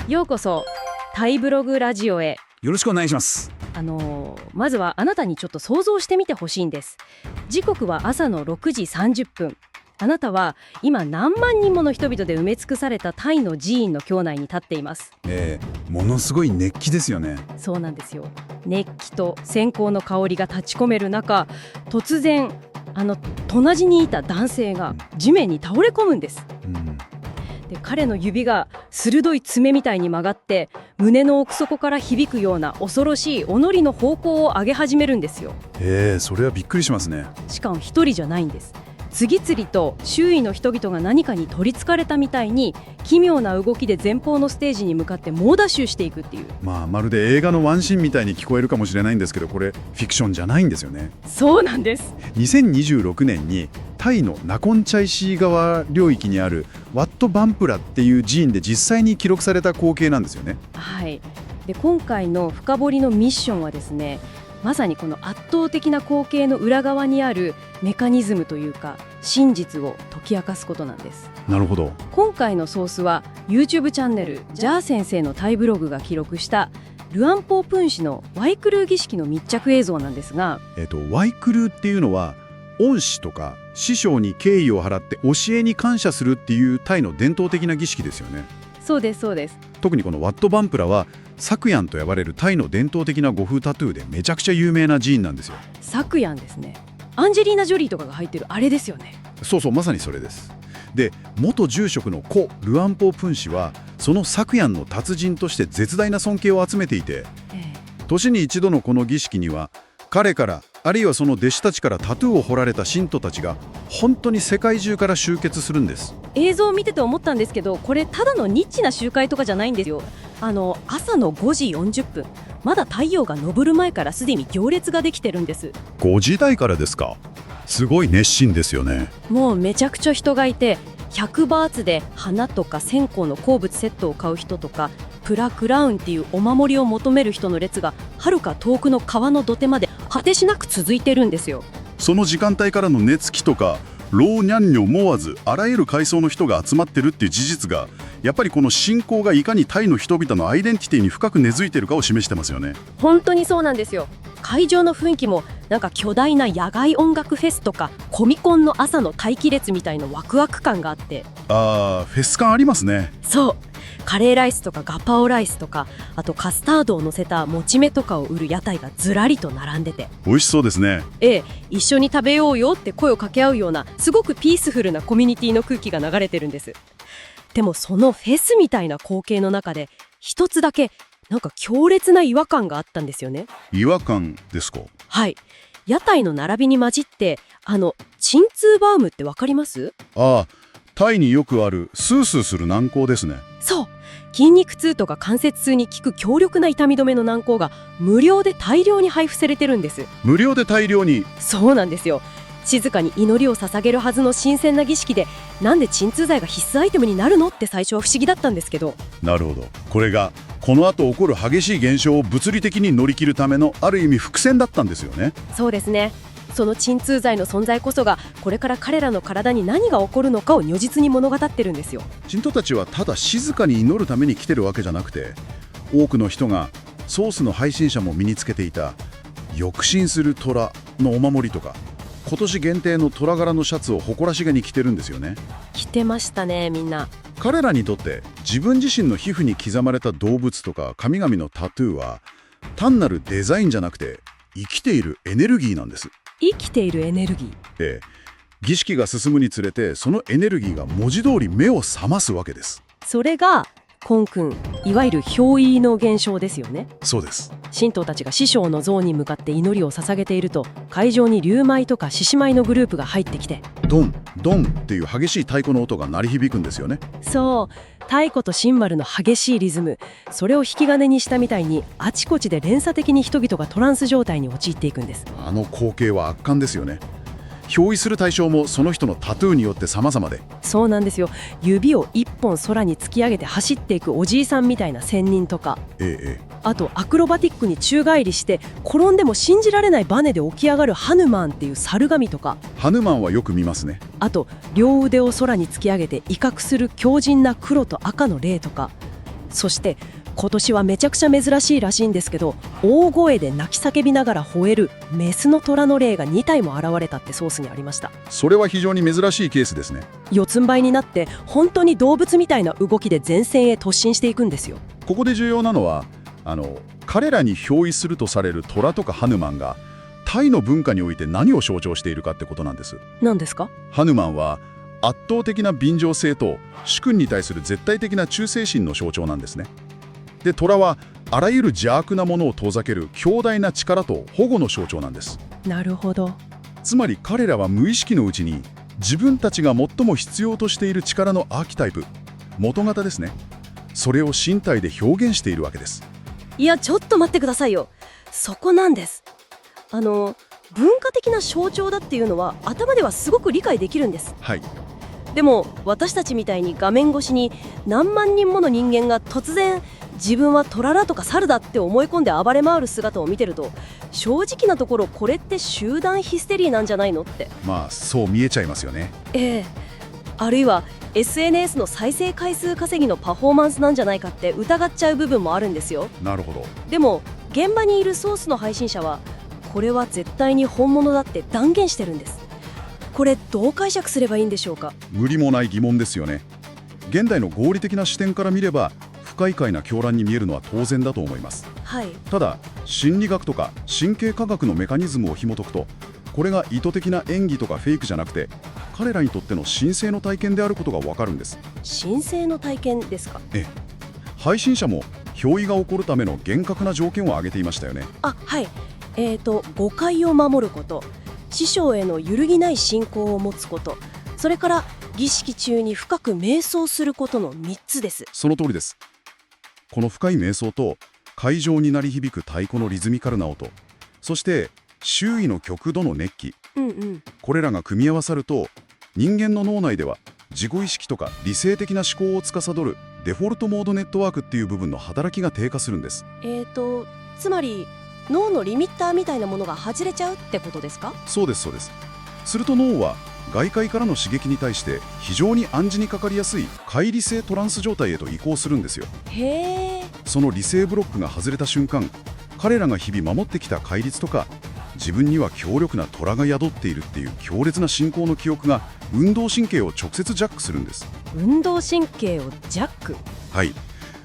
ようこそタイブログラジオへ。よろしくお願いします。まずはあなたにちょっと想像してみてほしいんです。時刻は朝の6時30分。あなたは今何万人もの人々で埋め尽くされたタイの寺院の境内に立っています。ものすごい熱気ですよね。そうなんですよ。熱気と線香の香りが立ち込める中、突然隣にいた男性が地面に倒れ込むんです。で彼の指が鋭い爪みたいに曲がって胸の奥底から響くような恐ろしいおのりの方向を上げ始めるんですよ。それはびっくりしますね。しかも一人じゃないんです。次々と周囲の人々が何かに取りつかれたみたいに奇妙な動きで前方のステージに向かって猛ダッシュしていくっていう、まるで映画のワンシーンみたいに聞こえるかもしれないんですけど、これフィクションじゃないんですよね。そうなんです。2026年にタイのナコンチャイシー川領域にあるワット・バンプラっていう寺院で実際に記録された光景なんですよね。はい。で今回の深掘りのミッションはですね、まさにこの圧倒的な光景の裏側にあるメカニズムというか真実を解き明かすことなんです。なるほど。今回のソースは YouTube チャンネルジャー先生のタイブログが記録したルアンポープン氏のワイクルー儀式の密着映像なんですが、ワイクルーっていうのは恩師とか師匠に敬意を払って教えに感謝するっていうタイの伝統的な儀式ですよね。そうですそうです。特にこのワット・バンプラはサクヤンと呼ばれるタイの伝統的な呉風タトゥーでめちゃくちゃ有名な寺院なんですよ。サクヤンですね。アンジェリーナ・ジョリーとかが入ってるあれですよね。そう、まさにそれです。で元住職の故ルアンポープン氏はそのサクヤンの達人として絶大な尊敬を集めていて、年に一度のこの儀式には彼からあるいはその弟子たちからタトゥーを彫られた信徒たちが本当に世界中から集結するんです。映像を見てて思ったんですけど、これただのニッチな集会とかじゃないんですよ。朝の5時40分、まだ太陽が昇る前からすでに行列ができてるんです。5時台からですか。すごい熱心ですよね。もうめちゃくちゃ人がいて、100バーツで花とか線香の鉱物セットを買う人とか、プラクラウンっていうお守りを求める人の列がはるか遠くの川の土手まで果てしなく続いてるんですよ。その時間帯からの熱気とか老若女問わずあらゆる階層の人が集まってるっていう事実が、やっぱりこの信仰がいかにタイの人々のアイデンティティに深く根付いてるかを示してますよね。本当にそうなんですよ。会場の雰囲気もなんか巨大な野外音楽フェスとかコミコンの朝の待機列みたいなワクワク感があって、フェス感ありますね。そう、カレーライスとかガパオライスとか、あとカスタードを乗せたもちめとかを売る屋台がずらりと並んでて、美味しそうですね。一緒に食べようよって声を掛け合うようなすごくピースフルなコミュニティの空気が流れてるんです。でもそのフェスみたいな光景の中で一つだけなんか強烈な違和感があったんですよね。違和感ですか。はい。屋台の並びに混じって鎮痛バームってわかります？タイによくあるスースーする軟膏ですね。そう、筋肉痛とか関節痛に効く強力な痛み止めの軟膏が無料で大量に配布されてるんです。無料で大量に？そうなんですよ。静かに祈りを捧げるはずの神聖な儀式で、なんで鎮痛剤が必須アイテムになるのって最初は不思議だったんですけど。なるほど。これがこの後起こる激しい現象を物理的に乗り切るためのある意味伏線だったんですよね。そうですね。その鎮痛剤の存在こそがこれから彼らの体に何が起こるのかを如実に物語ってるんですよ。信徒たちはただ静かに祈るために来てるわけじゃなくて、多くの人がソースの配信者も身につけていた抑神する虎のお守りとか、今年限定の虎柄のシャツを誇らしげに着てるんですよね。着てましたね、みんな。彼らにとって自分自身の皮膚に刻まれた動物とか神々のタトゥーは単なるデザインじゃなくて生きているエネルギーなんです。生きているエネルギー。儀式が進むにつれてそのエネルギーが文字通り目を覚ますわけです。それがコン君、いわゆる憑依の現象ですよね。そうです。神道たちが師匠の像に向かって祈りを捧げていると、会場に龍舞とか獅子舞のグループが入ってきて、ドンドンっていう激しい太鼓の音が鳴り響くんですよね。そう、太鼓とシンバルの激しいリズム、それを引き金にしたみたいにあちこちで連鎖的に人々がトランス状態に陥っていくんです。あの光景は圧巻ですよね。憑依する対象もその人のタトゥーによって様々で。そうなんですよ。指を一本空に突き上げて走っていくおじいさんみたいな仙人とか、あとアクロバティックに宙返りして転んでも信じられないバネで起き上がるハヌマンっていう猿神とか。ハヌマンはよく見ますね。あと両腕を空に突き上げて威嚇する強靭な黒と赤の霊とか。そして今年はめちゃくちゃ珍しいらしいんですけど、大声で泣き叫びながら吠えるメスの虎の霊が2体も現れたってソースにありました。それは非常に珍しいケースですね。四つん這いになって本当に動物みたいな動きで前線へ突進していくんですよ。ここで重要なのは彼らに憑依するとされる虎とかハヌマンがタイの文化において何を象徴しているかってことなんです。何ですか？ハヌマンは圧倒的な便乗性と主君に対する絶対的な忠誠心の象徴なんですね。で、虎はあらゆる邪悪なものを遠ざける強大な力と保護の象徴なんです。なるほど。つまり彼らは無意識のうちに自分たちが最も必要としている力のアーキタイプ、元型ですね。それを身体で表現しているわけです。いや、ちょっと待ってくださいよ。そこなんです。文化的な象徴だっていうのは頭ではすごく理解できるんです。はい。でも私たちみたいに画面越しに何万人もの人間が突然自分は虎だとか猿だって思い込んで暴れ回る姿を見てると、正直なところこれって集団ヒステリーなんじゃないのって。まあそう見えちゃいますよね。あるいは SNS の再生回数稼ぎのパフォーマンスなんじゃないかって疑っちゃう部分もあるんですよ。なるほど。でも現場にいるソースの配信者はこれは絶対に本物だって断言してるんです。これどう解釈すればいいんでしょうか？無理もない疑問ですよね。現代の合理的な視点から見れば不快快な狂乱に見えるのは当然だと思います。はい。ただ心理学とか神経科学のメカニズムを紐解くと、これが意図的な演技とかフェイクじゃなくて彼らにとっての神聖の体験であることがわかるんです。神聖の体験ですか？配信者も憑依が起こるための厳格な条件を挙げていましたよね。はい。誤解を守ること、師匠への揺るぎない信仰を持つこと、それから儀式中に深く瞑想することの3つです。その通りです。この深い瞑想と会場に鳴り響く太鼓のリズミカルな音、そして周囲の極度の熱気、これらが組み合わさると人間の脳内では自己意識とか理性的な思考を司るデフォルトモードネットワークっていう部分の働きが低下するんです。つまり脳のリミッターみたいなものが外れちゃうってことですか？そうです、そうです。すると脳は外界からの刺激に対して非常に暗示にかかりやすい乖離性トランス状態へと移行するんですよ。へー。その理性ブロックが外れた瞬間、彼らが日々守ってきた戒律とか自分には強力な虎が宿っているっていう強烈な信仰の記憶が運動神経を直接ジャックするんです。運動神経をジャック？はい。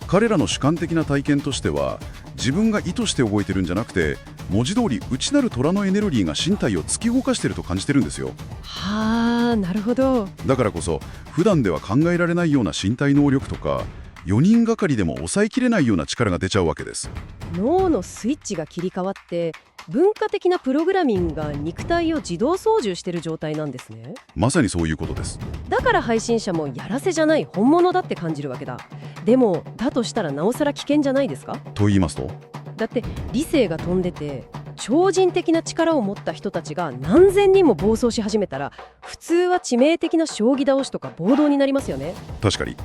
彼らの主観的な体験としては、自分が意図して動いてるんじゃなくて、文字通り内なる虎のエネルギーが身体を突き動かしてると感じてるんですよ。はあ、なるほど。だからこそ普段では考えられないような身体能力とか、4人がかりでも抑えきれないような力が出ちゃうわけです。脳のスイッチが切り替わって文化的なプログラミングが肉体を自動操縦してる状態なんですね。まさにそういうことです。だから配信者もやらせじゃない本物だって感じるわけだ。でもだとしたらなおさら危険じゃないですか？と言いますと？だって理性が飛んでて超人的な力を持った人たちが何千人も暴走し始めたら、普通は致命的な将棋倒しとか暴動になりますよね。確かに。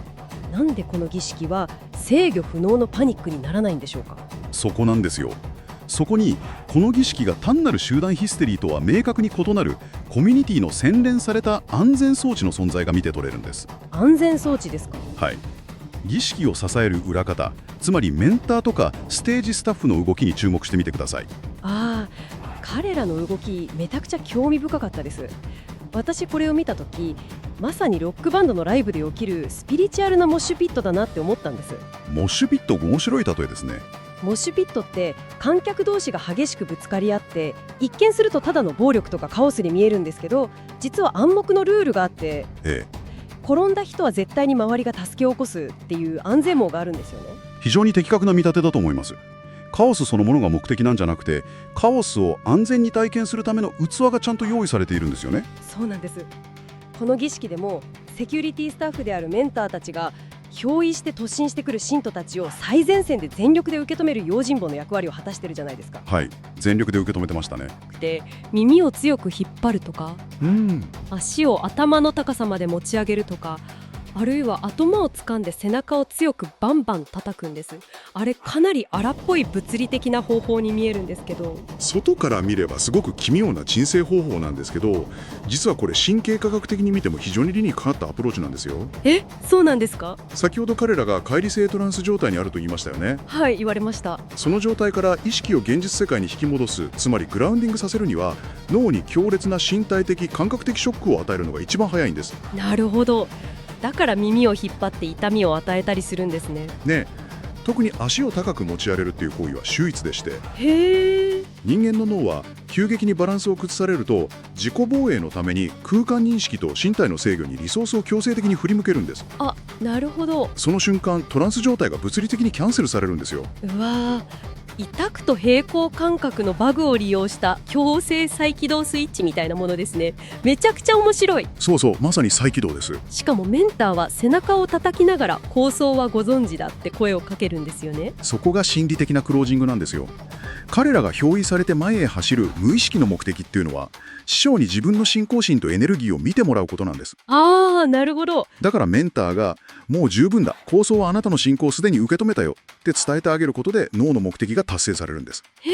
なんでこの儀式は制御不能のパニックにならないんでしょうか？そこなんですよ。そこにこの儀式が単なる集団ヒステリーとは明確に異なるコミュニティの洗練された安全装置の存在が見て取れるんです。安全装置ですか？はい。儀式を支える裏方、つまりメンターとかステージスタッフの動きに注目してみてください。彼らの動きめちゃくちゃ興味深かったです。私これを見たとき、まさにロックバンドのライブで起きるスピリチュアルなモッシュピットだなって思ったんです。モッシュピット、面白い例えですね。モッシュピットって観客同士が激しくぶつかり合って、一見するとただの暴力とかカオスに見えるんですけど、実は暗黙のルールがあって、転んだ人は絶対に周りが助けを起こすっていう安全網があるんですよね。非常に的確な見立てだと思います。カオスそのものが目的なんじゃなくて、カオスを安全に体験するための器がちゃんと用意されているんですよね。そうなんです。この儀式でもセキュリティスタッフであるメンターたちが憑依して突進してくる信徒たちを最前線で全力で受け止める用心棒の役割を果たしてるじゃないですか。はい、全力で受け止めてましたね。で、耳を強く引っ張るとか、足を頭の高さまで持ち上げるとか、あるいは頭を掴んで背中を強くバンバン叩くんです。あれかなり荒っぽい物理的な方法に見えるんですけど、外から見ればすごく奇妙な鎮静方法なんですけど、実はこれ神経科学的に見ても非常に理にかかったアプローチなんですよ。そうなんですか？先ほど彼らが乖離性トランス状態にあると言いましたよね。はい、言われました。その状態から意識を現実世界に引き戻す、つまりグラウンディングさせるには、脳に強烈な身体的感覚的ショックを与えるのが一番早いんです。なるほど。だから耳を引っ張って痛みを与えたりするんですね。ね、特に足を高く持ち上げるっていう行為は秀逸でして、へー。人間の脳は急激にバランスを崩されると、自己防衛のために空間認識と身体の制御にリソースを強制的に振り向けるんです。あ、なるほど。その瞬間、トランス状態が物理的にキャンセルされるんですよ。うわー、委託と平行感覚のバグを利用した強制再起動スイッチみたいなものですね。めちゃくちゃ面白い。そうそう、まさに再起動です。しかもメンターは背中を叩きながら構想はご存知だって声をかけるんですよね。そこが心理的なクロージングなんですよ。彼らが憑依されて前へ走る無意識の目的っていうのは、師匠に自分の信仰心とエネルギーを見てもらうことなんです。あー、なるほど。だからメンターが、もう十分だ、構想はあなたの信仰をすでに受け止めたよって伝えてあげることで、脳の目的が達成されるんです。へー。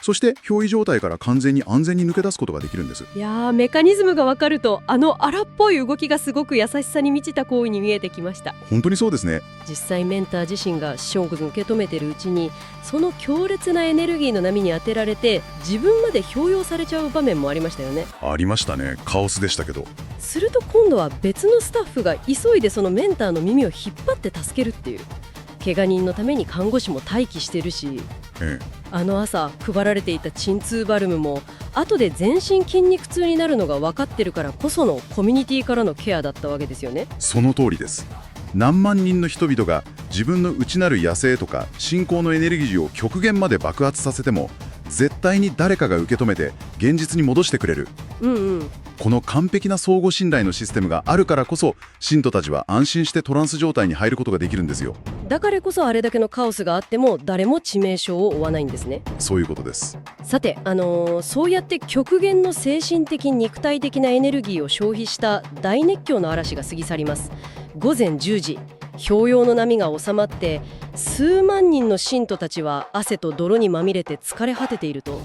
そして憑依状態から完全に安全に抜け出すことができるんです。いやー、メカニズムがわかると、あの荒っぽい動きがすごく優しさに満ちた行為に見えてきました。本当にそうですね。実際メンター自身が師匠を受け止めているうちに、その強烈なエネルギーの波に当てられて自分まで強要されちゃう場面もありましたよね。ありましたね。カオスでしたけど。すると今度は別のスタッフが急いでそのメンターの耳を引っ張って助けるっていう。怪我人のために看護師も待機してるし、あの朝配られていた鎮痛バルムも後で全身筋肉痛になるのが分かってるからこそのコミュニティからのケアだったわけですよね。その通りです。何万人の人々が自分の内なる野生とか信仰のエネルギーを極限まで爆発させても、絶対に誰かが受け止めて現実に戻してくれる。この完璧な相互信頼のシステムがあるからこそ、信徒たちは安心してトランス状態に入ることができるんですよ。だからこそあれだけのカオスがあっても誰も致命傷を負わないんですね。そういうことです。さて、そうやって極限の精神的肉体的なエネルギーを消費した大熱狂の嵐が過ぎ去ります。午前10時、氷揚の波が収まって数万人の信徒たちは汗と泥にまみれて疲れ果てていると、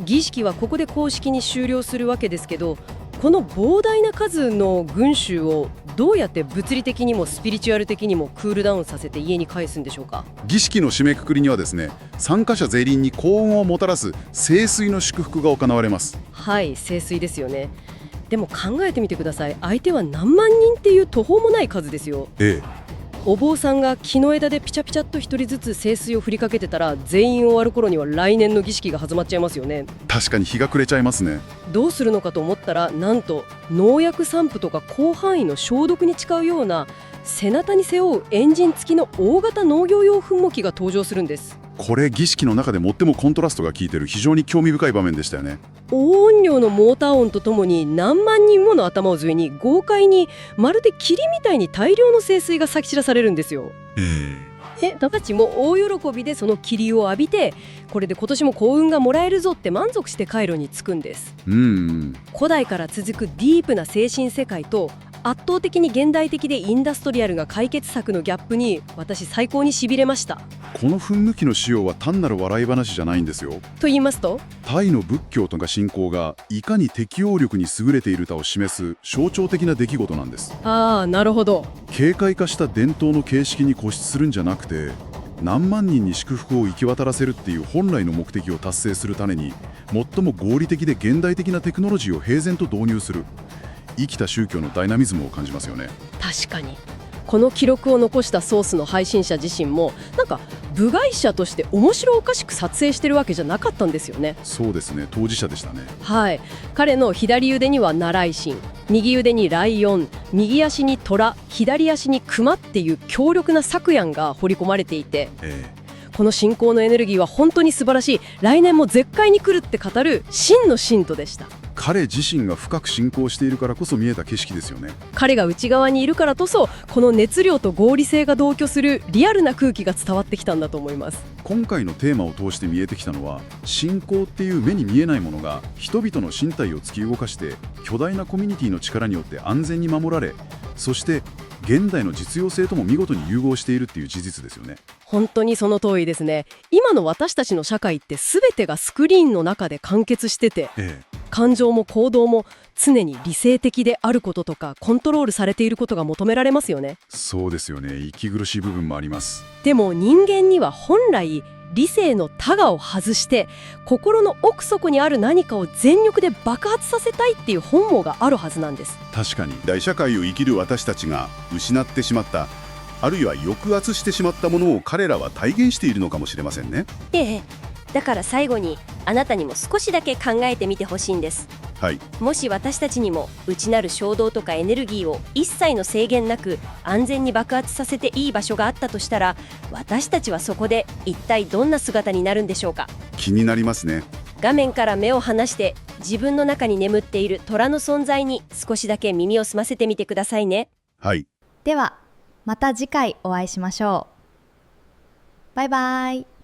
儀式はここで公式に終了するわけですけど、この膨大な数の群衆をどうやって物理的にもスピリチュアル的にもクールダウンさせて家に帰すんでしょうか。儀式の締めくくりにはですね、参加者全員に幸運をもたらす聖水の祝福が行われます。はい、聖水ですよね。でも考えてみてください。相手は何万人っていう途方もない数ですよ。お坊さんが木の枝でピチャピチャっと一人ずつ聖水を振りかけてたら、全員終わる頃には来年の儀式が始まっちゃいますよね。確かに日が暮れちゃいますね。どうするのかと思ったら、なんと農薬散布とか広範囲の消毒に使うような背中に背負うエンジン付きの大型農業用噴霧器が登場するんです。これ儀式の中で最もコントラストが効いている非常に興味深い場面でしたよね。大音量のモーター音とともに何万人もの頭を上に豪快にまるで霧みたいに大量の聖水が撒き散らされるんですよ。たちも大喜びでその霧を浴びて、これで今年も幸運がもらえるぞって満足してカイロに着くんです。古代から続くディープな精神世界と圧倒的に現代的でインダストリアルが解決策のギャップに私最高に痺れました。この噴霧器の使用は単なる笑い話じゃないんですよ。と言いますと、タイの仏教とか信仰がいかに適応力に優れているかを示す象徴的な出来事なんです。なるほど。軽快化した伝統の形式に固執するんじゃなくて、何万人に祝福を行き渡らせるっていう本来の目的を達成するために、最も合理的で現代的なテクノロジーを平然と導入する、生きた宗教のダイナミズムを感じますよね。確かに。この記録を残したソースの配信者自身もなんか部外者として面白おかしく撮影してるわけじゃなかったんですよね。そうですね、当事者でしたね。はい、彼の左腕には習い神、右腕にライオン、右足に虎、左足に熊っていう強力なサクヤンが彫り込まれていて、この信仰のエネルギーは本当に素晴らしい、来年も絶海に来るって語る真の信徒でした。彼自身が深く信仰しているからこそ見えた景色ですよね。彼が内側にいるからこそ、この熱量と合理性が同居するリアルな空気が伝わってきたんだと思います。今回のテーマを通して見えてきたのは、信仰っていう目に見えないものが人々の身体を突き動かして、巨大なコミュニティの力によって安全に守られ、そして現代の実用性とも見事に融合しているっていう事実ですよね。本当にその通りですね。今の私たちの社会って全てがスクリーンの中で完結してて、感情も行動も常に理性的であることとかコントロールされていることが求められますよね。そうですよね。息苦しい部分もあります。でも人間には本来理性の多我を外して心の奥底にある何かを全力で爆発させたいっていう本能があるはずなんです。確かに。大社会を生きる私たちが失ってしまった、あるいは抑圧してしまったものを彼らは体現しているのかもしれませんね。ええ、だから最後にあなたにも少しだけ考えてみてほしいんです。はい。もし私たちにも内なる衝動とかエネルギーを一切の制限なく安全に爆発させていい場所があったとしたら、私たちはそこで一体どんな姿になるんでしょうか。気になりますね。画面から目を離して自分の中に眠っている虎の存在に少しだけ耳を澄ませてみてくださいね。はい。ではまた次回お会いしましょう。バイバイ。